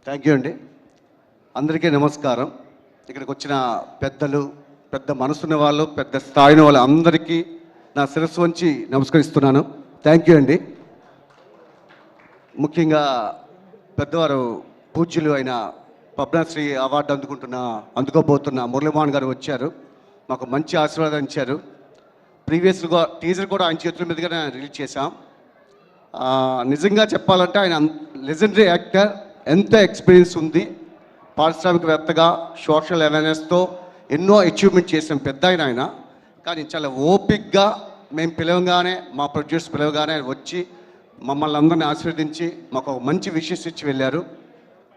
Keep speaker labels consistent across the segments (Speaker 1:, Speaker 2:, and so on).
Speaker 1: Thank you అండి. అందరికీ నమస్కారం. ఇక్కడికి వచ్చిన పెద్దలు, పెద్ద మనసున్న వాళ్ళు, పెద్ద స్థాయిన వాళ్ళు అందరికీ నా శిరస్సు వంచి నమస్కరిస్తున్నాను. థ్యాంక్ యూ అండి. ముఖ్యంగా పెద్దవారు పూజ్యులు అయిన పద్మశ్రీ అవార్డు అందుకోబోతున్న మురళీమోహన్ గారు వచ్చారు. మాకు మంచి ఆశీర్వాదం ఇచ్చారు. ప్రీవియస్గా టీజర్ కూడా ఆయన చేతుల మీదుగానే రిలీజ్ చేశాం. నిజంగా చెప్పాలంటే ఆయన లెజెండరీ యాక్టర్, ఎంత ఎక్స్పీరియన్స్ ఉంది, పారిశ్రామికవేత్తగా సోషల్ అవేర్నెస్తో ఎన్నో అచీవ్మెంట్ చేసిన పెద్ద ఆయన. కానీ చాలా ఓపిక్గా మేము పిలవగానే, మా ప్రొడ్యూసర్ పిలవగానే వచ్చి మమ్మల్ని అందరినీ ఆశీర్వదించి మాకు ఒక మంచి విషెస్ ఇచ్చి వెళ్ళారు.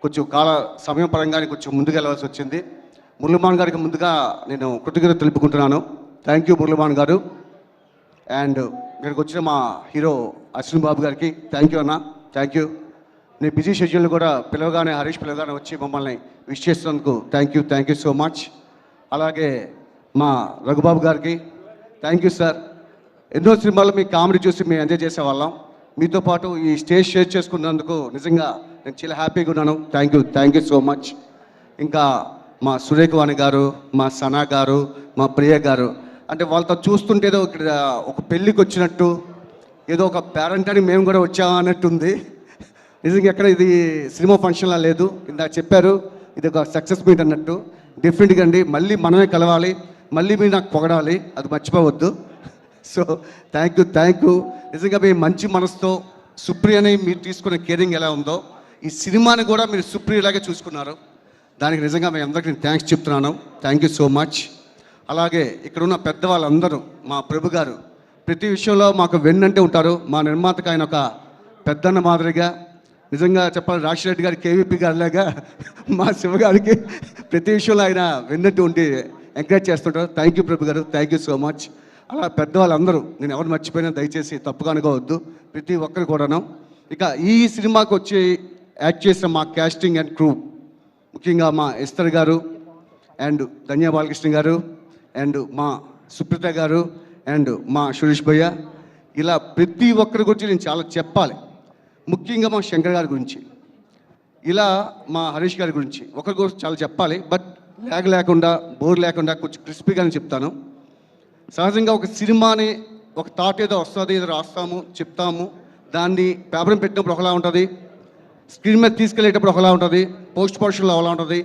Speaker 1: కొంచెం సమయం పరంగానే కొంచెం ముందుకు వెళ్ళవలసి వచ్చింది. మురళీమోహన్ గారికి ముందుగా నేను కృతజ్ఞత తెలుపుకుంటున్నాను. థ్యాంక్ యూ మురళీమోహన్ గారు. అండ్ ఇక్కడికి వచ్చిన మా హీరో అశ్విన్ బాబు గారికి థ్యాంక్ యూ అన్న. Thank you. నేను బిజీ షెడ్యూల్ కూడా పిలవగానే, హరీష్ పిలవగానే వచ్చి మమ్మల్ని విష్ చేసినందుకు థ్యాంక్ యూ సో మచ్. అలాగే మా రఘుబాబు గారికి థ్యాంక్ యూ సార్. ఎన్నో సినిమాలు మీ కామెడీ చూసి మేము ఎంజాయ్ చేసేవాళ్ళం. మీతో పాటు ఈ స్టేజ్ షేర్ చేసుకున్నందుకు నిజంగా నేను చాలా హ్యాపీగా ఉన్నాను. Thank you so much. ఇంకా మా సురేఖవాణి గారు, మా సనా గారు, మా ప్రియ గారు, అంటే వాళ్ళతో చూస్తుంటే ఏదో ఇక్కడ ఒక పెళ్ళికి వచ్చినట్టు, ఏదో ఒక పేరెంట్ అని మేము కూడా వచ్చామా అన్నట్టుంది. నిజంగా ఎక్కడ ఇది సినిమా ఫంక్షన్లా లేదు. ఇందాక చెప్పారు ఇది ఒక సక్సెస్ మీట్ అన్నట్టు. డెఫినెట్గా అండి, మళ్ళీ మనమే కలవాలి, మళ్ళీ మీరు నాకు పొగడాలి, అది మర్చిపోవద్దు. So thank you. నిజంగా మీ మంచి మనసుతో సుప్రియని మీరు తీసుకునే కేరింగ్ ఎలా ఉందో, ఈ సినిమాని కూడా మీరు సుప్రియలాగే చూసుకున్నారు. దానికి నిజంగా మీ అందరికీ థ్యాంక్స్ చెప్తున్నాను. Thank you so much. అలాగే ఇక్కడ ఉన్న పెద్దవాళ్ళందరూ, మా ప్రభు గారు ప్రతి విషయంలో మాకు వెన్నంటే ఉంటారు. మా నిర్మాతకు ఆయన ఒక పెద్దన్న మాదిరిగా, నిజంగా చెప్పాలి రాజశేఖర్ గారి కేవీపీ గారిలాగా మా శివగారికి ప్రతి విషయంలో ఆయన వెన్నట్టు ఉండి ఎంకరేజ్ చేస్తుంటారు. థ్యాంక్ యూ ప్రభు గారు. Thank you so much. అలా పెద్దవాళ్ళందరూ, నేను ఎవరు మర్చిపోయినా దయచేసి తప్పుగా అనుకోవద్దు, ప్రతి ఒక్కరు కూడాను. ఇక ఈ సినిమాకి వచ్చి యాక్ట్ చేసిన మా క్యాస్టింగ్ అండ్ క్రూ, ముఖ్యంగా మా ఎస్తర్ గారు అండ్ ధన్య బాలకృష్ణ గారు అండ్ మా సుప్రీత గారు అండ్ మా సురేష్ భయ్య, ఇలా ప్రతి ఒక్కరి గురించి నేను చాలా చెప్పాలి. ముఖ్యంగా మా శంకర్ గారి గురించి, ఇలా మా హరీష్ గారి గురించి, ఒకరి గురించి చాలా చెప్పాలి. బట్ లేకుండా బోర్ లేకుండా కొంచెం క్రిస్పీగానే చెప్తాను. సహజంగా ఒక సినిమాని ఒక థాట్ ఏదో వస్తుంది, ఏదో రాస్తాము, చెప్తాము, దాన్ని పేపర్ పెట్టినప్పుడు ఒకలా ఉంటుంది, స్క్రీన్ మీద తీసుకెళ్ళేటప్పుడు ఒకలా ఉంటుంది, పోస్ట్ ప్రొడక్షన్లో ఒకలా ఉంటుంది,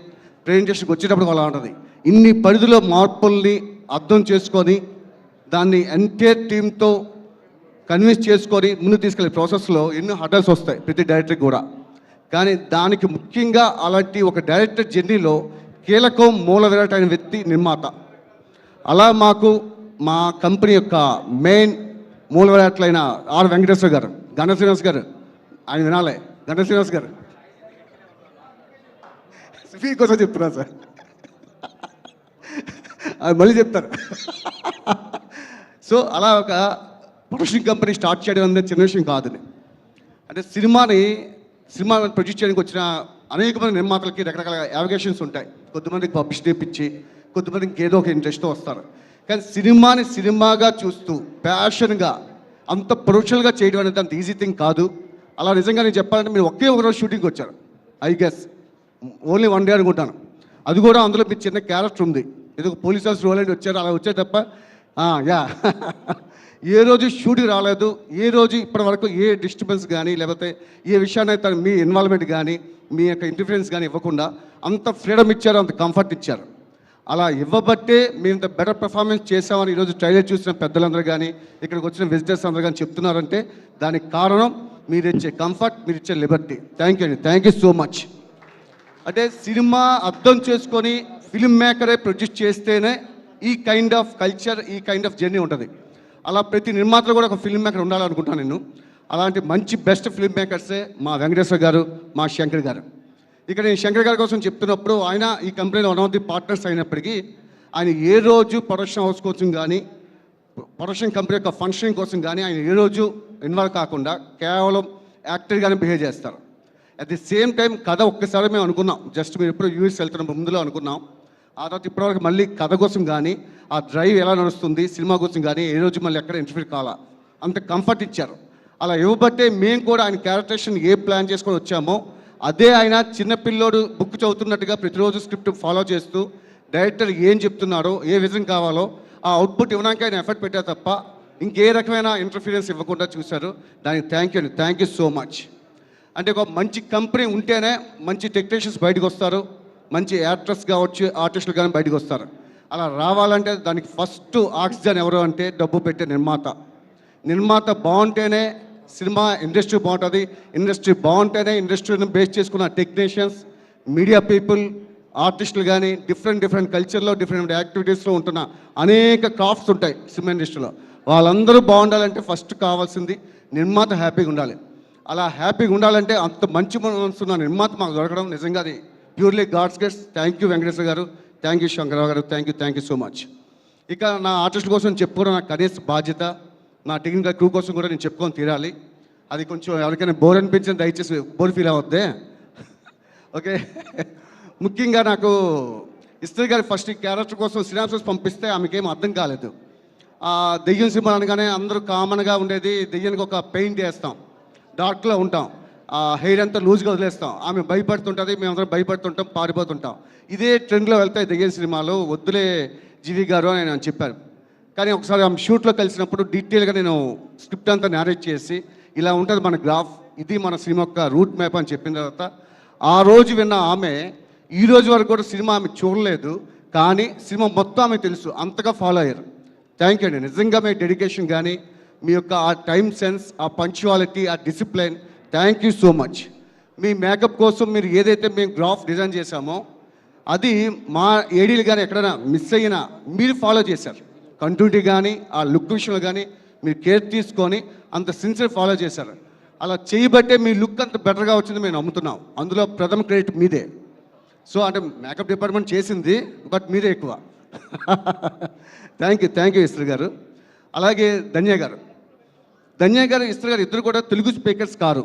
Speaker 1: ప్రెజెంటేషన్కి వచ్చేటప్పుడు ఒకలా ఉంటుంది. ఇన్ని పరిధిలో మార్పుల్ని అర్థం చేసుకొని దాన్ని ఎంటైర్ టీంతో కన్విన్స్ చేసుకొని ముందు తీసుకెళ్ళే ప్రాసెస్లో ఎన్నో హర్డల్స్ వస్తాయి ప్రతి డైరెక్టర్కి కూడా. కానీ దానికి ముఖ్యంగా అలాంటి ఒక డైరెక్టర్ జర్నీలో కీలకం మూల విరాట్ అయిన వ్యక్తి నిర్మాత. అలా మాకు మా కంపెనీ యొక్క మెయిన్ మూల విరాట్లైన ఆర్ వెంకటేశ్వర గారు, గణ శ్రీనివాస్ గారు, ఆయన వినాలే, గణ శ్రీనివాస్ గారు కోసం చెప్తున్నా సార్, అది మళ్ళీ చెప్తారు. సో అలా ఒక ప్రొడక్షన్ కంపెనీ స్టార్ట్ చేయడం అనేది చిన్న విషయం కాదు. అంటే సినిమా ప్రొడ్యూస్ చేయడానికి వచ్చిన అనేక మంది నిర్మాతలకి రకరకాల యావిగేషన్స్ ఉంటాయి. కొద్దిమందికి పబ్లిసిటీ ఇప్పించి, కొద్దిమందికి ఏదో ఒక ఇంట్రెస్ట్తో వస్తారు. కానీ సినిమాని సినిమాగా చూస్తూ ప్యాషన్గా అంత ప్రొఫెషనల్గా చేయడం అనేది అంత ఈజీ థింగ్ కాదు. అలా నిజంగా నేను చెప్పాలంటే మీరు ఒకే ఒక రోజు షూటింగ్కి వచ్చారు, ఐ గెస్ ఓన్లీ 1 డే అనుకుంటాను. అది కూడా అందులో మీ చిన్న క్యారెక్టర్ ఉంది, ఏదో పోలీస్ ఆఫీసర్ రోల్ అని వచ్చారు, అలా వచ్చే తప్ప యా ఏ రోజు షూటింగ్ రాలేదు. ఏ రోజు ఇప్పటి వరకు ఏ డిస్టర్బెన్స్ కానీ, లేకపోతే ఏ విషయాన్ని మీ ఇన్వాల్వ్మెంట్ కానీ, మీ యొక్క ఇంటర్ఫరెన్స్ కానీ ఇవ్వకుండా అంత ఫ్రీడమ్ ఇచ్చారు, అంత కంఫర్ట్ ఇచ్చారు. అలా ఇవ్వబట్టే మేము ఇంత బెటర్ పెర్ఫార్మెన్స్ చేసామని ఈరోజు ట్రైలర్ చూసిన పెద్దలందరూ కానీ, ఇక్కడికి వచ్చిన విజిటర్స్ అందరూ కానీ చెప్తున్నారంటే దానికి కారణం మీరు ఇచ్చే కంఫర్ట్, మీరు ఇచ్చే Liberty. Thank you so much. అంటే సినిమా అర్థం చేసుకొని ఫిల్మ్ మేకరే ప్రొడ్యూస్ చేస్తేనే ఈ కైండ్ ఆఫ్ కల్చర్, ఈ కైండ్ ఆఫ్ జర్నీ ఉంటుంది. అలా ప్రతి నిర్మాతలు కూడా ఒక ఫిల్మ్ మేకర్ ఉండాలనుకుంటాను నేను. అలాంటి మంచి బెస్ట్ ఫిల్మ్ మేకర్సే మా వెంకటేశ్వర గారు, మా శంకర్ గారు. ఇక్కడ నేను శంకర్ గారి కోసం చెప్తున్నప్పుడు, ఆయన ఈ కంపెనీలో 1 ఆఫ్ ది పార్ట్నర్స్ అయినప్పటికీ ఆయన ఏ రోజు ప్రొడక్షన్ హౌస్ కోసం కానీ, ప్రొడక్షన్ కంపెనీ యొక్క ఫంక్షనింగ్ కోసం కానీ ఆయన ఏ రోజు ఇన్వాల్వ్ కాకుండా కేవలం యాక్టర్గానే బిహేవ్ చేస్తారు. అట్ ది సేమ్ టైం కథ ఒక్కసారి మేము అనుకున్నాం, జస్ట్ మీరు ఎప్పుడు యూఎస్ వెళ్తున్న ముందులో అనుకున్నాం. ఆ తర్వాత ఇప్పటివరకు మళ్ళీ కథ కోసం కానీ, ఆ డ్రైవ్ ఎలా నడుస్తుంది సినిమా కోసం కానీ ఏ రోజు మళ్ళీ ఎక్కడ ఇంటర్ఫీర్ కావాలా, అంత కంఫర్ట్ ఇచ్చారు. అలా ఇవ్వబట్టే మేము కూడా ఆయన క్యారెక్టరేషన్ ఏ ప్లాన్ చేసుకొని వచ్చామో అదే ఆయన చిన్నపిల్లోడు బుక్ చదువుతున్నట్టుగా ప్రతిరోజు స్క్రిప్ట్ ఫాలో చేస్తూ డైరెక్టర్ ఏం చెప్తున్నారో ఏ విజన్ కావాలో ఆ అవుట్పుట్ ఇవ్వడానికి ఆయన ఎఫర్ట్ పెట్టారు తప్ప ఇంకే రకమైన ఇంటర్ఫీరెన్స్ ఇవ్వకుండా చూశారు. దానికి థ్యాంక్ యూ సో మచ్. అంటే ఒక మంచి కంపెనీ ఉంటేనే మంచి టెక్నీషియన్స్ బయటకు వస్తారు, మంచి యాక్టర్స్ కావచ్చు, ఆర్టిస్టులు కానీ బయటకు వస్తారు. అలా రావాలంటే దానికి ఫస్ట్ ఆక్సిజన్ ఎవరు అంటే డబ్బు పెట్టే నిర్మాత బాగుంటేనే సినిమా ఇండస్ట్రీ బాగుంటుంది, ఇండస్ట్రీ బాగుంటేనే ఇండస్ట్రీని బేస్ చేసుకున్న టెక్నీషియన్స్, మీడియా పీపుల్, ఆర్టిస్టులు కానీ డిఫరెంట్ కల్చర్లో డిఫరెంట్ యాక్టివిటీస్లో ఉంటున్న అనేక క్రాఫ్ట్స్ ఉంటాయి సినిమా ఇండస్ట్రీలో. వాళ్ళందరూ బాగుండాలంటే ఫస్ట్ కావాల్సింది నిర్మాత హ్యాపీగా ఉండాలి. అలా హ్యాపీగా ఉండాలంటే అంత మంచి మనసు ఉన్న నిర్మాత మాకు దొరకడం నిజంగా అది purely god's gift. Thank you Venkateswara garu, thank you Shankar Rao గారు, థ్యాంక్ యూ సో మచ్. ఇక నా ఆర్టిస్ట్ కోసం చెప్పుకోవడం నాకు కనీస బాధ్యత. నా టెక్నికల్ క్రూ కోసం కూడా నేను చెప్పుకొని తీరాలి. అది కొంచెం ఎవరికైనా బోర్ అనిపించిన దయచేసి బోర్ ఫీల్ అవద్దే. ఓకే. ముఖ్యంగా నాకు ఇస్త్రీ గారి ఫస్ట్ క్యారెక్టర్ కోసం సినాప్సిస్ పంపిస్తే ఆమెకేం అర్థం కాలేదు. దెయ్యం సినిమా అనగానే అందరూ కామన్గా ఉండేది దెయ్యానికి ఒక పెయింట్ వేస్తాం, డార్క్లో ఉంటాం, హెయిర్ అంతా లూజ్గా వదిలేస్తాం, ఆమె భయపడుతుంటుంది, మేమందరం భయపడుతుంటాం, పారిపోతుంటాం. ఇదే ట్రెండ్లో వెళ్తాయి దెయ్యం సినిమాలు, వద్దులే జీవి గారు అని నేను చెప్పాను. కానీ ఒకసారి ఆమె షూట్లో కలిసినప్పుడు డీటెయిల్గా నేను స్క్రిప్ట్ అంతా నేరేట్ చేసి ఇలా ఉంటుంది మన గ్రాఫ్, ఇది మన సినిమా యొక్క రూట్ మ్యాప్ అని చెప్పిన తర్వాత ఆ రోజు విన్న ఆమె ఈ రోజు వరకు కూడా సినిమా ఆమె చూడలేదు, కానీ సినిమా మొత్తం ఆమె తెలుసు, అంతగా ఫాలో అయ్యారు. థ్యాంక్ యూ అండి. నిజంగా మీ డెడికేషన్ కానీ మీ యొక్క ఆ టైం సెన్స్, ఆ పంక్చువాలిటీ, ఆ discipline, thank you so much. Me makeup కోసం మీరు ఏదైతే మేము గ్రాఫ్ డిజైన్ చేశామో అది మా ఏడీలు కానీ ఎక్కడైనా మిస్ అయినా మీరు ఫాలో చేశారు. కంటిన్యూటీ కానీ ఆ లుక్ విషయంలో కానీ మీరు కేర్ తీసుకొని అంత సిన్సియర్ ఫాలో చేశారు. అలా చేయబట్టే మీ లుక్ అంత బెటర్గా వచ్చింది మేము నమ్ముతున్నాం. అందులో ప్రథమ క్రెడిట్ మీదే. సో అంటే మేకప్ డిపార్ట్మెంట్ చేసింది, బట్ మీరే ఎక్కువ. థ్యాంక్ యూ ఇస్త్రీ గారు. అలాగే ధన్య గారు, ఇస్త్రీ గారు ఇద్దరు కూడా తెలుగు స్పీకర్స్ కారు,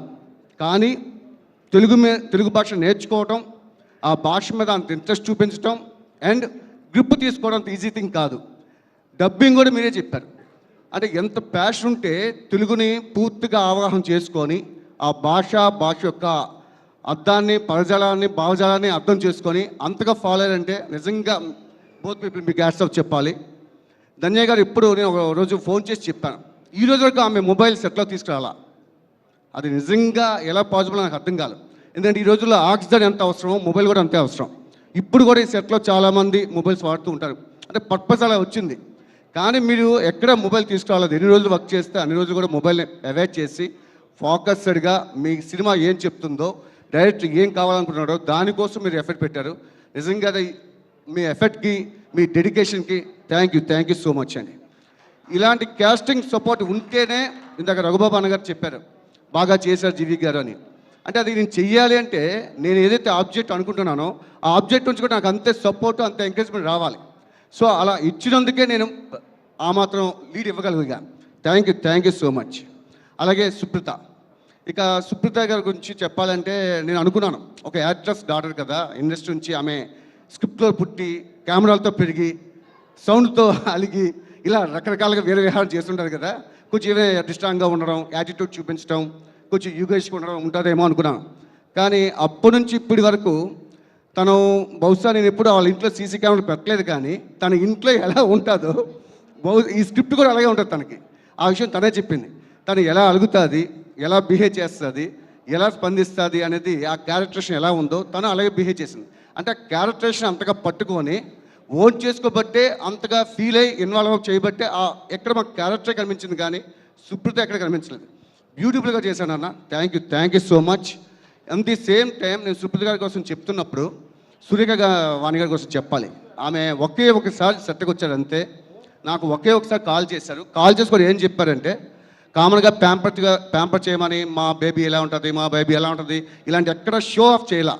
Speaker 1: కానీ తెలుగు భాష నేర్చుకోవటం, ఆ భాష మీద అంత ఇంట్రెస్ట్ చూపించడం అండ్ గ్రిప్ తీసుకోవడం అంత ఈజీ థింగ్ కాదు. డబ్బింగ్ కూడా మీరే చెప్పారు. అంటే ఎంత ప్యాషన్ ఉంటే తెలుగుని పూర్తిగా అవగాహన చేసుకొని ఆ భాష యొక్క అర్థాన్ని, పదజాలాన్ని, భావజాలాన్ని అర్థం చేసుకొని అంతగా ఫాలో అయ్యారంటే నిజంగా బోత్ పీపుల్ మీకు హ్యాట్స్ ఆఫ్ చెప్పాలి. ధన్య గారు ఇప్పుడు నేను ఒక రోజు ఫోన్ చేసి చెప్పాను, ఈ రోజు వరకు ఆమె మొబైల్ సెట్లో తీసుకురాలా. అది నిజంగా ఎలా పాసిబుల్ నాకు అర్థం కాదు. ఎందుకంటే ఈ రోజుల్లో ఆక్సిజన్ ఎంత అవసరమో మొబైల్ కూడా అంతే అవసరం. ఇప్పుడు కూడా ఈ సెట్లో చాలామంది మొబైల్స్ వాడుతూ ఉంటారు, అంటే పర్పస్ అలా వచ్చింది. కానీ మీరు ఎక్కడ మొబైల్ తీసుకురాలేదు. ఎన్ని రోజులు వర్క్ చేస్తే అన్ని రోజులు కూడా మొబైల్ని అవాయిడ్ చేసి ఫోకస్డ్గా మీ సినిమా ఏం చెప్తుందో, డైరెక్టర్ ఏం కావాలనుకుంటున్నాడో దానికోసం మీరు ఎఫర్ట్ పెట్టారు. నిజంగా మీ ఎఫర్ట్కి, మీ డెడికేషన్కి థ్యాంక్ యూ సో మచ్ అండి. ఇలాంటి క్యాస్టింగ్ సపోర్ట్ ఉంటేనే, ఇందాక రఘుబాబు అన్నగారు చెప్పారు బాగా చేశారు జీవి గారు అని. అంటే అది నేను చెయ్యాలి అంటే నేను ఏదైతే ఆబ్జెక్ట్ అనుకుంటున్నానో ఆ ఆబ్జెక్ట్ నుంచి కూడా నాకు అంతే సపోర్ట్, అంతే ఎంకరేజ్మెంట్ రావాలి. సో అలా ఇచ్చినందుకే నేను ఆ మాత్రం లీడ్ ఇవ్వగలిగాను. Thank you so much. అలాగే సుప్రీత గారి గురించి చెప్పాలంటే నేను అనుకున్నాను, ఒక యాక్ట్రెస్ డాటర్ కదా, ఇండస్ట్రీ నుంచి ఆమె స్క్రిప్ట్లో పుట్టి కెమెరాలతో పెరిగి సౌండ్తో అలిగి ఇలా రకరకాలుగా వేరే విహారం చేస్తుంటారు కదా, కొంచెం ఏమైనా డిస్ట్రాంగ్గా ఉండడం, యాటిట్యూడ్ చూపించడం, కొంచెం యూగేష్గా ఉండడం ఉంటుందేమో అనుకున్నాను. కానీ అప్పటి నుంచి ఇప్పటి వరకు తను బహుశా నేను ఎప్పుడు వాళ్ళ ఇంట్లో సీసీ కెమెరాలు పెట్టలేదు, కానీ తన ఇంట్లో ఎలా ఉంటుందో ఈ స్క్రిప్ట్ కూడా అలాగే ఉంటుంది తనకి. ఆ విషయం తనే చెప్పింది. తను ఎలా అలుగుతుంది, ఎలా బిహేవ్ చేస్తుంది, ఎలా స్పందిస్తుంది అనేది, ఆ క్యారెక్టరేషన్ ఎలా ఉందో తను అలాగే బిహేవ్ చేసింది. అంటే ఆ క్యారెక్టరేషన్ అంతగా పట్టుకొని ఓన్ చేసుకోబట్టే, అంతగా ఫీల్ అయ్యి ఇన్వాల్వ్ చేయబట్టే ఎక్కడ మాకు క్యారెక్టరే కనిపించింది, కానీ సుప్రీత ఎక్కడ కనిపించలేదు. బ్యూటిఫుల్గా చేశాను అన్న. Thank you so much. At the same time నేను సుప్రీత గారి కోసం చెప్తున్నప్పుడు సురేఖ వాణి గారి కోసం చెప్పాలి. ఆమె ఒకసారి సెట్కి వచ్చారు అంతే. నాకు ఒకసారి కాల్ చేశారు. కాల్ చేసుకొని ఏం చెప్పారంటే, కామన్గా ప్యాంపర్ చేయమని, మా బేబీ ఎలా ఉంటుంది ఇలాంటి ఎక్కడ షో ఆఫ్ చేయాల.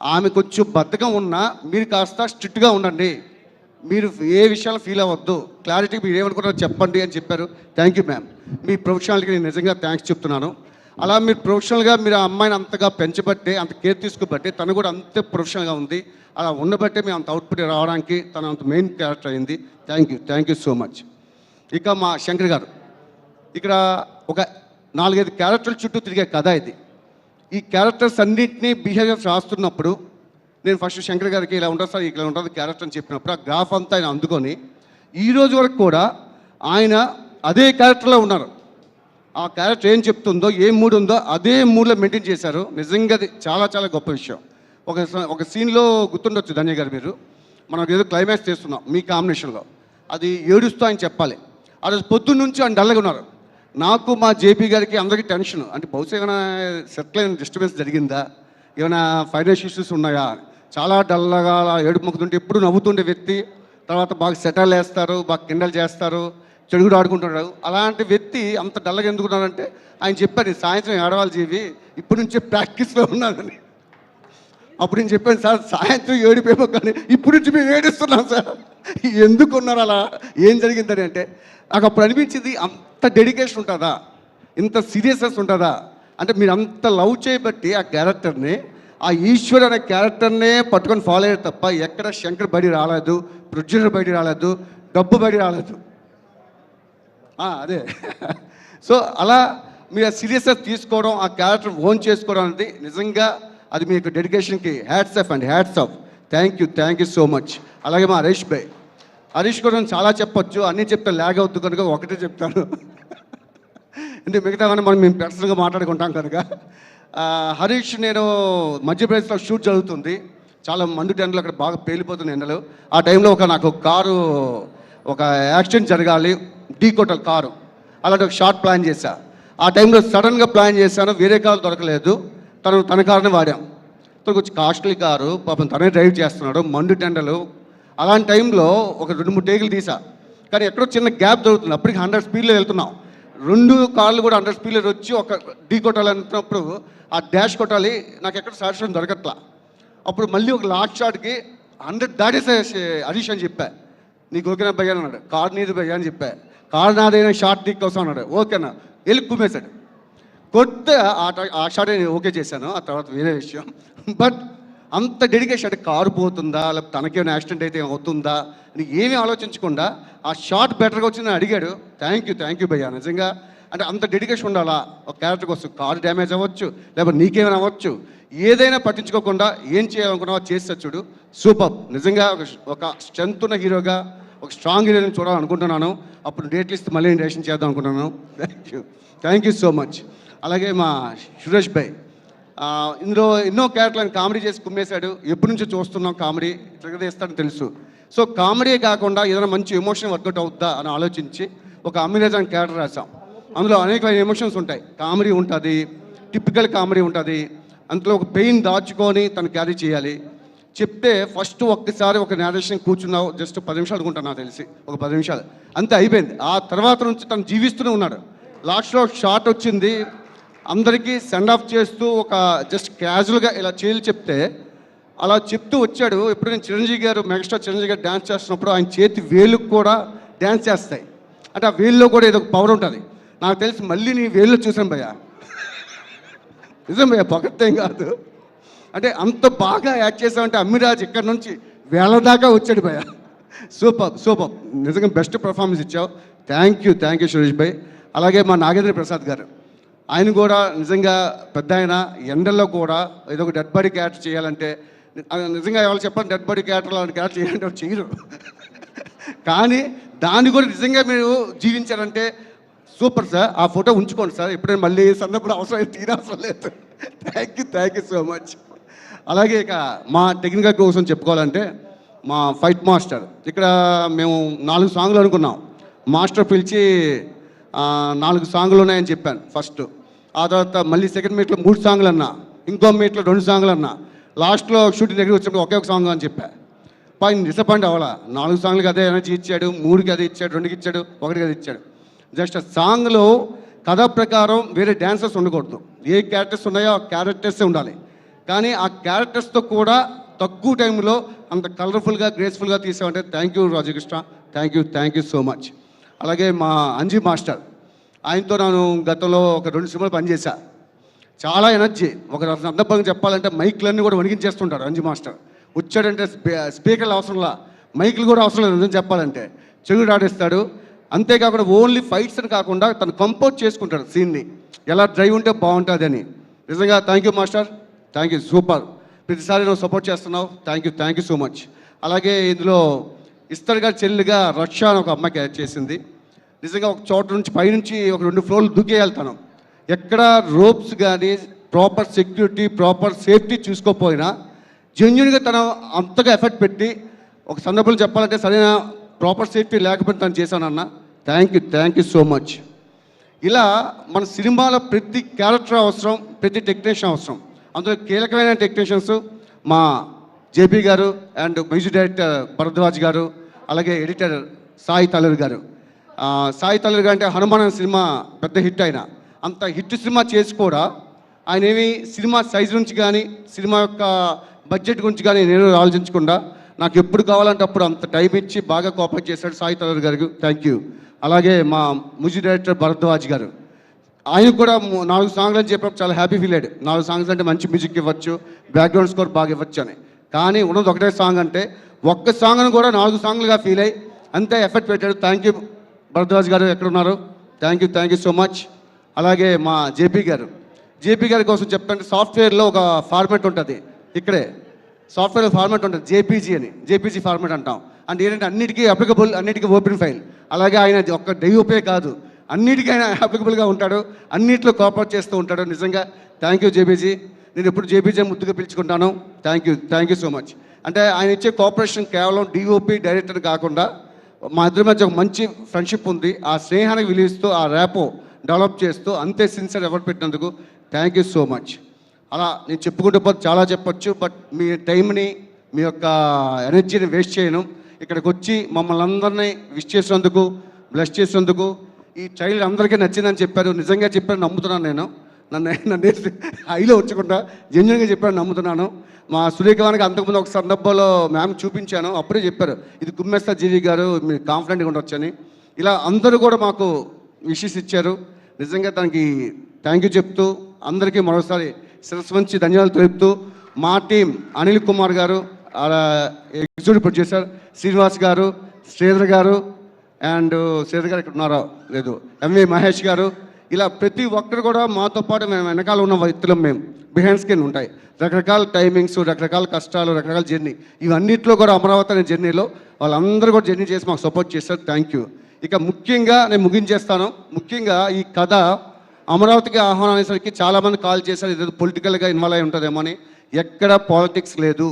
Speaker 1: ఆమె కొంచెం బద్ధకం ఉన్నా మీరు కాస్త స్ట్రిక్ట్గా ఉండండి, మీరు ఏ విషయాలు ఫీల్ అవ్వద్దు, క్లారిటీ మీరు ఏమనుకుంటారో చెప్పండి అని చెప్పారు. Thank you ma'am. మీ ప్రొఫెషనల్కి నేను నిజంగా థ్యాంక్స్ చెప్తున్నాను. అలా మీరు ప్రొఫెషనల్గా మీరు ఆ అమ్మాయిని అంతగా పెంచబట్టే, అంత కేర్ తీసుకోబట్టే తను కూడా అంతే ప్రొఫెషనల్గా ఉంది. అలా ఉండబట్టే మేము అంత అవుట్పుట్ రావడానికి తను అంత మెయిన్ క్యారెక్టర్ అయింది. Thank you so much. ఇక మా శంకర్ గారు, ఇక్కడ ఒక 4-5 క్యారెక్టర్ల చుట్టూ తిరిగే కథ ఇది. ఈ క్యారెక్టర్స్ అన్నింటినీ బిహేవియర్స్ రాస్తున్నప్పుడు నేను ఫస్ట్ శంకర్ గారికి ఇలా ఉంటుంది సార్, ఇలా ఉంటుంది క్యారెక్టర్ అని చెప్పినప్పుడు ఆ గ్రాఫ్ అంతా ఆయన అందుకొని ఈ రోజు వరకు కూడా ఆయన అదే క్యారెక్టర్లో ఉన్నారు. ఆ క్యారెక్టర్ ఏం చెప్తుందో, ఏం మూడ్ ఉందో అదే మూడ్లో మెయింటైన్ చేశారు. నిజంగా అది చాలా చాలా గొప్ప విషయం. ఒక సీన్లో గుర్తుండొచ్చు ధన్య గారు, మీరు మనం ఏదో క్లైమాక్స్ చేస్తున్నాం మీ కాంబినేషన్లో, అది ఏడుస్తూ ఆయన చెప్పాలి. ఆ రోజు పొద్దున్న నుంచి ఆయన డల్గా ఉన్నారు. నాకు మా జేపీ గారికి అందరికీ టెన్షన్, అంటే బహుశా ఏమైనా సెటిల్ అయిన డిస్టర్బెన్స్ జరిగిందా, ఏమైనా ఫైనాన్షియల్ ఇష్యూస్ ఉన్నాయా, చాలా డల్గా ఏడుపు మొక్కుతుంటే ఎప్పుడు నవ్వుతుండే వ్యక్తి, తర్వాత బాగా సెటల్ వేస్తారు, బాగా కిండల్ చేస్తారు, చెడుగుడు ఆడుకుంటున్నాడు. అలాంటి వ్యక్తి అంత డల్గా ఎందుకున్నారంటే ఆయన చెప్పారు సాయంత్రం ఏడవాలి జీవి, ఇప్పటి నుంచే ప్రాక్టీస్లో ఉన్నానని. అప్పుడు నేను చెప్పాను సార్ సాయంత్రం ఏడిపోయామో కానీ ఇప్పుడు నుంచి మేము ఏడుస్తున్నాం సార్, ఎందుకు ఉన్నారు అలా, ఏం జరిగిందని. అంటే నాకు అప్పుడు అనిపించింది అంత డెడికేషన్ ఉంటుందా, ఇంత సీరియస్నెస్ ఉంటుందా, అంటే మీరు అంత లవ్ చేయబట్టి ఆ క్యారెక్టర్ని, ఆ ఈశ్వర్ అనే క్యారెక్టర్నే పట్టుకొని ఫాలో అయ్యారు తప్ప ఎక్కడ శంకర్ బడి రాలేదు, ప్రొడ్యూసర్ బయట రాలేదు, డబ్బు బయట రాలేదు. అదే సో అలా మీరు ఆ సీరియస్నెస్ తీసుకోవడం, ఆ క్యారెక్టర్ ఓన్ చేసుకోవడం అనేది నిజంగా అది మీకు డెడికేషన్కి hats off and hats off. Thank you so much. అలాగే మా హరీష్ కూడా చాలా చెప్పొచ్చు, అన్నీ చెప్తే ల్యాగ్ అవుతుంది కనుక ఒకటే చెప్తాను. అంటే మిగతావన్నీ మేము పర్సనల్గా మాట్లాడుకుంటాం కనుక. హరీష్, నేను మధ్యప్రదేశ్లో షూట్ జరుగుతుంది, చాలా మండు టెండలు అక్కడ బాగా పేలిపోతుంది ఎండలు. ఆ టైంలో నాకు కారు ఒక యాక్సిడెంట్ జరగాలి, ఢీ కొట్టాలి కారు, అలాంటి ఒక షార్ట్ ప్లాన్ చేశా. ఆ టైంలో సడన్గా ప్లాన్ చేశాను, వేరే కారు దొరకలేదు, తన కారుని వాడాం. కొంచెం కాస్ట్లీ కారు, పాపం తనే డ్రైవ్ చేస్తున్నాడు, మండు టెండలు. అలాంటి టైంలో ఒక 2-3 టేకులు తీసా, కానీ ఎక్కడో చిన్న గ్యాప్ దొరుకుతుంది. అప్పటికి 100 స్పీడ్లో వెళ్తున్నాం, 2 కార్లు కూడా 100 స్పీడ్లో వచ్చి ఒక ఢీ కొట్టాలి అంటున్నప్పుడు ఆ డాష్ కొట్టాలి, నాకు ఎక్కడ సాటిస్ఫాక్షన్ దొరకట్లా. అప్పుడు మళ్ళీ ఒక లాస్ట్ షాట్కి 100 దాటేసే హరీష్ అని చెప్పా, నీకు ఓకేనా భయ్యా అన్నాడు. కార్ నీది భయ్యా అని చెప్పా. కార్ నాదైనా షార్ట్ నీకు కోసం అన్నాడు. ఓకేనా, వెళ్ళి కుమ్మేశాడు. కొత్త ఆ షాట్ నేను ఓకే చేశాను, ఆ తర్వాత వేరే విషయం. బట్ అంత డెడికేషన్, అంటే కారు పోతుందా లేకపోతే తనకేమైనా యాక్సిడెంట్ అయితే అవుతుందా అని ఏమీ ఆలోచించకుండా ఆ షాట్ బెటర్గా వచ్చిందని అడిగాడు. థ్యాంక్ యూ భయ్యా. నిజంగా అంటే అంత డెడికేషన్ ఉండాలా ఒక క్యారెక్టర్ కోసం. కారు డ్యామేజ్ అవ్వచ్చు, లేకపోతే నీకేమైనా అవ్వచ్చు, ఏదైనా పట్టించుకోకుండా ఏం చేయాలనుకున్నావో చేస్తా చూడు, సూపర్. నిజంగా ఒక స్ట్రెంత్ ఉన్న హీరోగా, ఒక స్ట్రాంగ్ హీరోని చూడాలనుకుంటున్నాను. అప్పుడు డేట్లు ఇస్తే మళ్ళీ డైరెక్షన్ చేద్దాం అనుకుంటున్నాను. Thank you so much. అలాగే మా సురేష్ భాయ్, ఇందులో ఎన్నో క్యారెక్టర్లను కామెడీ చేసి కుమ్మేశాడు. ఎప్పటి నుంచో చూస్తున్నాం కామెడీ తిరగదేస్తాడని తెలుసు. సో కామెడీ కాకుండా ఏదైనా మంచి ఎమోషన్ వర్కౌట్ అవుద్దా అని ఆలోచించి ఒక అమిరాజన్ క్యారెక్టర్ రాసాం. అందులో అనేక ఎమోషన్స్ ఉంటాయి, కామెడీ ఉంటుంది, టిపికల్ కామెడీ ఉంటుంది, అందులో ఒక పెయిన్ దాచుకొని తను క్యారీ చేయాలి. చెప్తే ఫస్ట్ ఒక్కసారి ఒక నేరేషన్ కూర్చున్నావు, జస్ట్ 10 నిమిషాలు అనుకుంటాను నాకు తెలిసి, ఒక 10 నిమిషాలు అంతే అయిపోయింది. ఆ తర్వాత నుంచి తను జీవిస్తూనే ఉన్నాడు. లాస్ట్లో షార్ట్ వచ్చింది, అందరికీ సెండ్ ఆఫ్ చేస్తూ ఒక జస్ట్ క్యాజువల్గా ఇలా చేయాలి చెప్తే అలా చెప్తూ వచ్చాడు. ఎప్పుడు నేను చిరంజీవి గారు, మెగాస్టార్ చిరంజీవి గారు డ్యాన్స్ చేస్తున్నప్పుడు ఆయన చేతి వేలుకు కూడా డ్యాన్స్ చేస్తాయి, అంటే ఆ వేలులో కూడా ఏదో ఒక పవర్ ఉంటుంది. నాకు తెలిసి మళ్ళీ నీ వేలులో చూసాను భయ్యా, నిజం భయ్యా, పొగట్టేం కాదు. అంటే అంత బాగా యాక్ట్ చేసామంటే అమ్మిరాజ్ ఇక్కడ నుంచి వేల దాకా వచ్చాడు భయ్యా. సూపర్, నిజంగా బెస్ట్ పర్ఫార్మెన్స్ ఇచ్చావు. థ్యాంక్ యూ సురేష్ భాయ్. అలాగే మా నాగేంద్ర ప్రసాద్ గారు, ఆయన కూడా నిజంగా పెద్ద ఆయన, ఎండల్లో కూడా ఏదో ఒక డెడ్ బాడీ క్యారెక్టర్ చేయాలంటే నిజంగా ఎవరు చెప్పండి, డెడ్ బాడీ క్యారెక్టర్ అలాంటి క్యారెక్టర్ చేయాలంటే చేయరు. కానీ దాన్ని కూడా నిజంగా మీరు జీవించారంటే సూపర్ సార్. ఆ ఫోటో ఉంచుకోండి సార్, ఎప్పుడైనా మళ్ళీ సందర్భం అవసరం తీరవసరం లేదు. Thank you so much. అలాగే ఇక మా టెక్నికల్ కోసం చెప్పుకోవాలంటే మా ఫైట్ మాస్టర్, ఇక్కడ మేము 4 సాంగ్లు అనుకున్నాం. మాస్టర్ పిలిచి 4 సాంగ్లు ఉన్నాయని చెప్పాను ఫస్ట్. ఆ తర్వాత మళ్ళీ సెకండ్ మీట్లో 3 సాంగ్లు అన్నా, ఇంకో మీట్లో 2 సాంగ్లు అన్నా, లాస్ట్లో షూటింగ్ దగ్గర వచ్చినప్పుడు ఒకే ఒక సాంగ్ అని చెప్పా. పైన డిసప్పాయింట్ అవ్వాలా, 4 సాంగ్లకి అదే ఎనర్జీ ఇచ్చాడు, 3కి అది ఇచ్చాడు, 2కి ఇచ్చాడు, 1కి అది ఇచ్చాడు. జస్ట్ సాంగ్లో కథ ప్రకారం వేరే డ్యాన్సర్స్ ఉండకూడదు, ఏ క్యారెక్టర్స్ ఉన్నాయో ఆ క్యారెక్టర్సే ఉండాలి. కానీ ఆ క్యారెక్టర్స్తో కూడా తక్కువ టైంలో అంత కలర్ఫుల్గా గ్రేస్ఫుల్గా తీసామంటే thank you Rajakrishna. Thank you so much. అలాగే మా అంజీ మాస్టర్, ఆయనతో నేను గతంలో ఒక 2 సినిమాలు పనిచేశా. చాలా ఎనర్జీ, ఒక సందర్భంగా చెప్పాలంటే మైక్లన్నీ కూడా వణికించేస్తుంటారు అంజీ మాస్టర్. వచ్చాడంటే స్పీకర్లు అవసరంలా, మైకులు కూడా అవసరం లేదు నిజం చెప్పాలంటే, చెడు ఆడేస్తాడు. అంతేకాకుండా ఓన్లీ ఫైట్స్ అని కాకుండా తను కంపోజ్ చేసుకుంటాడు సీన్ని, ఎలా డ్రైవ్ ఉంటే బాగుంటుంది అని. నిజంగా thank you master, thank you, super. ప్రతిసారి నువ్వు సపోర్ట్ చేస్తున్నావు, థ్యాంక్ యూ సో మచ్. అలాగే ఇందులో ఇస్తర్ గారి చెల్లిగా రక్ష అని ఒక అమ్మాయికి యాడ్ చేసింది. నిజంగా ఒక చోట నుంచి పైనుంచి ఒక 2 ఫ్లోర్లు దూకే వెళ్తాను. ఎక్కడ రోప్స్ కానీ ప్రాపర్ సెక్యూరిటీ ప్రాపర్ సేఫ్టీ చూసుకోకపోయినా జెన్యున్గా తను అంతగా ఎఫర్ట్ పెట్టి ఒక సందర్భంలో చెప్పాలంటే సరైన ప్రాపర్ సేఫ్టీ లేకపోతే తను చేశానన్న. Thank you so much. ఇలా మన సినిమాలో ప్రతి క్యారెక్టర్ అవసరం, ప్రతి టెక్నీషియన్ అవసరం. అందులో కీలకమైన టెక్నీషియన్స్ మా జేపీ గారు అండ్ మ్యూజిక్ డైరెక్టర్ భరద్వాజ్ గారు, అలాగే ఎడిటర్ సాయి తల్లూరి గారు. సాయి తల్లూరి గారు అంటే హనుమాన్ అనే సినిమా పెద్ద హిట్ అయిన, అంత హిట్ సినిమా చేసి కూడా ఆయన ఏమి సినిమా సైజు నుంచి కానీ సినిమా యొక్క బడ్జెట్ గురించి కానీ నేను ఆలోచించకుండా నాకు ఎప్పుడు కావాలంటే అప్పుడు అంత టైం ఇచ్చి బాగా కోఆపరేట్ చేశాడు సాయి తల్లూరి గారికి. Thank you. అలాగే మా మ్యూజిక్ డైరెక్టర్ భరద్వాజ్ గారు, ఆయన కూడా 4 సాంగ్లు అని చెప్పినప్పుడు చాలా హ్యాపీ ఫీల్ అయ్యాడు. 4 సాంగ్స్ అంటే మంచి మ్యూజిక్ ఇవ్వచ్చు, బ్యాక్గ్రౌండ్ స్కోర్ బాగా ఇవ్వచ్చు అని. కానీ ఉన్నది ఒకటే సాంగ్ అంటే ఒక్క సాంగ్ను కూడా 4 సాంగ్లుగా ఫీల్ అయ్యి అంతే ఎఫర్ట్ పెట్టాడు. థ్యాంక్ యూ భరద్వాజ్ గారు, ఎక్కడున్నారు? Thank you so much. అలాగే మా జేపీ గారి కోసం చెప్తాంటే సాఫ్ట్వేర్లో ఒక ఫార్మాట్ ఉంటుంది, ఇక్కడే సాఫ్ట్వేర్ ఫార్మాట్ ఉంటుంది జేపీజీ ఫార్మాట్ అంటాం. అంటే ఏంటంటే అన్నిటికీ అప్లికబుల్, అన్నిటికీ ఓపెన్ ఫైల్. అలాగే ఆయన ఒక్క డైఓపే కాదు, అన్నిటికీ ఆయన అప్లికబుల్గా ఉంటాడు, అన్నింటిలో కోఆపరేట్ చేస్తూ ఉంటాడు. నిజంగా థ్యాంక్ యూ జేపీజీ. నేను ఎప్పుడు జేపీజీ ముద్దుగా పిలుచుకుంటాను. Thank you so much. అంటే ఆయన ఇచ్చే కోఆపరేషన్ కేవలం డిఓపి డైరెక్టర్ కాకుండా మా ఇద్దరి మధ్య ఒక మంచి ఫ్రెండ్షిప్ ఉంది. ఆ స్నేహానికి విలువిస్తూ ఆ ర్యాపో డెవలప్ చేస్తూ అంతే సిన్సియర్ ఎఫర్ట్ పెట్టినందుకు థ్యాంక్ యూ సో మచ్. అలా నేను చెప్పుకుంటూ పోతే చాలా చెప్పొచ్చు, బట్ మీ టైంని మీ యొక్క ఎనర్జీని వేస్ట్ చేయను. ఇక్కడికి వచ్చి మమ్మల్ని అందరినీ విష్ చేసినందుకు, బ్లెస్ చేసినందుకు, ఈ చైల్డ్ అందరికీ నచ్చిందని చెప్పారు. నిజంగా చెప్పారు, నమ్ముతున్నాను. నేను నన్ను హైలో వచ్చకుండా జెన్యున్గా చెప్పాను, నమ్ముతున్నాను. మా సురేఖవానికి అంతకుముందు ఒక సందర్భంలో మ్యామ్ చూపించాను, అప్పుడే చెప్పారు ఇది కుమ్మేస్తా జీవి గారు, మీరు కాన్ఫిడెంట్గా ఉండొచ్చని. ఇలా అందరూ కూడా మాకు విషెస్ ఇచ్చారు. నిజంగా దానికి థ్యాంక్ యూ చెప్తూ అందరికీ మరోసారి శిరస్సు వంచి ధన్యవాదాలు తెలుపుతూ మా టీం అనిల్ కుమార్ గారు, ఎగ్జిక్యూటివ్ ప్రొడ్యూసర్ శ్రీనివాస్ గారు, శ్రీధర్ గారు ఇక్కడ ఉన్నారో లేదు, ఎంవి మహేష్ గారు, ఇలా ప్రతి ఒక్కరు కూడా మాతో పాటు మేము వెనకాల ఉన్న వ్యక్తులం. మేము బిహైండ్ స్క్రీన్ ఉంటాయి, రకరకాల టైమింగ్స్, రకరకాల కష్టాలు, రకరకాల జర్నీ, ఇవన్నిట్లో కూడా అమరావతి అనే జర్నీలో వాళ్ళందరూ కూడా జర్నీ చేసి మాకు సపోర్ట్ చేస్తారు. Thank you. ఇక ముఖ్యంగా నేను ముగించేస్తాను. ముఖ్యంగా ఈ కథ అమరావతికి ఆహ్వానం అనేసరికి చాలామంది కాల్ చేశారు, ఇది పొలిటికల్గా ఇన్వాల్వ్ అయి ఉంటుందేమో అని. ఎక్కడ పాలిటిక్స్ లేదు,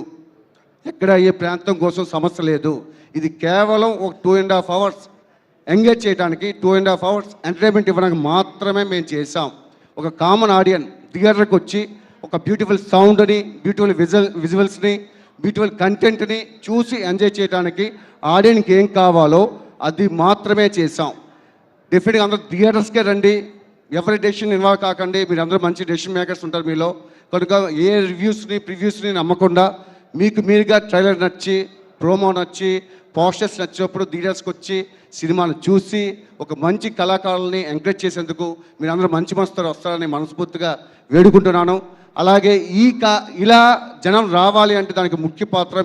Speaker 1: ఎక్కడ ఏ ప్రాంతం కోసం సమస్య లేదు. ఇది కేవలం ఒక 2.5 hours ఎంగేజ్ చేయడానికి, 2.5 hours ఎంటర్టైన్మెంట్ ఇవ్వడానికి మాత్రమే మేము చేసాం. ఒక కామన్ ఆడియన్స్ థియేటర్కి వచ్చి ఒక బ్యూటిఫుల్ సౌండ్ని, బ్యూటిఫుల్ విజువల్స్ని, బ్యూటిఫుల్ కంటెంట్ని చూసి ఎంజాయ్ చేయడానికి ఆడియన్స్కి ఏం కావాలో అది మాత్రమే చేసాం. డెఫినెట్గా అందరూ థియేటర్స్కే రండి, ఎవరి డెసిషన్ ఇన్వాల్వ్ కాకండి. మీరు అందరూ మంచి డెసిషన్ మేకర్స్ ఉంటారు మీలో, కనుక ఏ రివ్యూస్ని ప్రివ్యూస్ని నమ్మకుండా మీకు మీరుగా ట్రైలర్ నచ్చి, ప్రోమో నచ్చి, పోస్టర్స్ నచ్చినప్పుడు థియేటర్స్కి వచ్చి సినిమాను చూసి ఒక మంచి కళాకారుల్ని ఎంకరేజ్ చేసేందుకు మీరు అందరూ మంచి మనసుతో వస్తారని మనస్ఫూర్తిగా వేడుకుంటున్నాను. అలాగే ఇలా జనం రావాలి అంటే దానికి ముఖ్య పాత్ర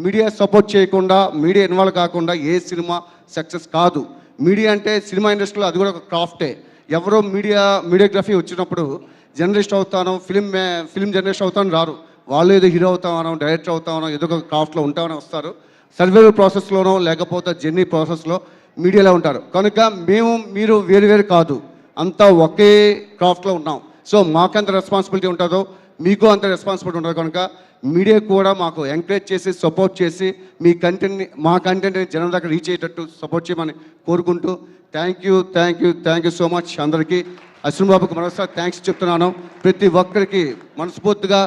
Speaker 1: మీడియా సపోర్ట్ చేయకుండా, మీడియా ఇన్వాల్వ్ కాకుండా ఏ సినిమా సక్సెస్ కాదు. మీడియా అంటే సినిమా ఇండస్ట్రీలో అది కూడా ఒక క్రాఫ్టే. ఎవరో మీడియోగ్రఫీ వచ్చినప్పుడు జర్నలిస్ట్ అవుతాను, ఫిల్మ్ జర్నలిస్ట్ అవుతాను రారు. వాళ్ళు ఏదో హీరో అవుతామనో, డైరెక్టర్ అవుతామనో, ఏదో ఒక క్రాఫ్ట్లో ఉంటామని వస్తారు. సర్వేర్ ప్రాసెస్లోనో లేకపోతే జర్నీ ప్రాసెస్లో మీడియాలో ఉంటారు. కనుక మీరు వేరు కాదు, అంతా ఒకే క్రాఫ్ట్లో ఉన్నాం. సో మాకెంత రెస్పాన్సిబిలిటీ ఉంటుందో మీకు అంత రెస్పాన్సిబిలిటీ ఉంటుంది. కనుక మీడియా కూడా మాకు ఎంకరేజ్ చేసి, సపోర్ట్ చేసి మా కంటెంట్ని జనం దగ్గర రీచ్ అయ్యేటట్టు సపోర్ట్ చేయమని కోరుకుంటూ థ్యాంక్ యూ సో మచ్. అందరికీ అశ్విన్ బాబుకి మరోసారి థ్యాంక్స్ చెప్తున్నాను. ప్రతి ఒక్కరికి మనస్ఫూర్తిగా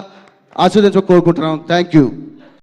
Speaker 1: ఆశీర్వదించ కోరుకుంటున్నాను. Thank you.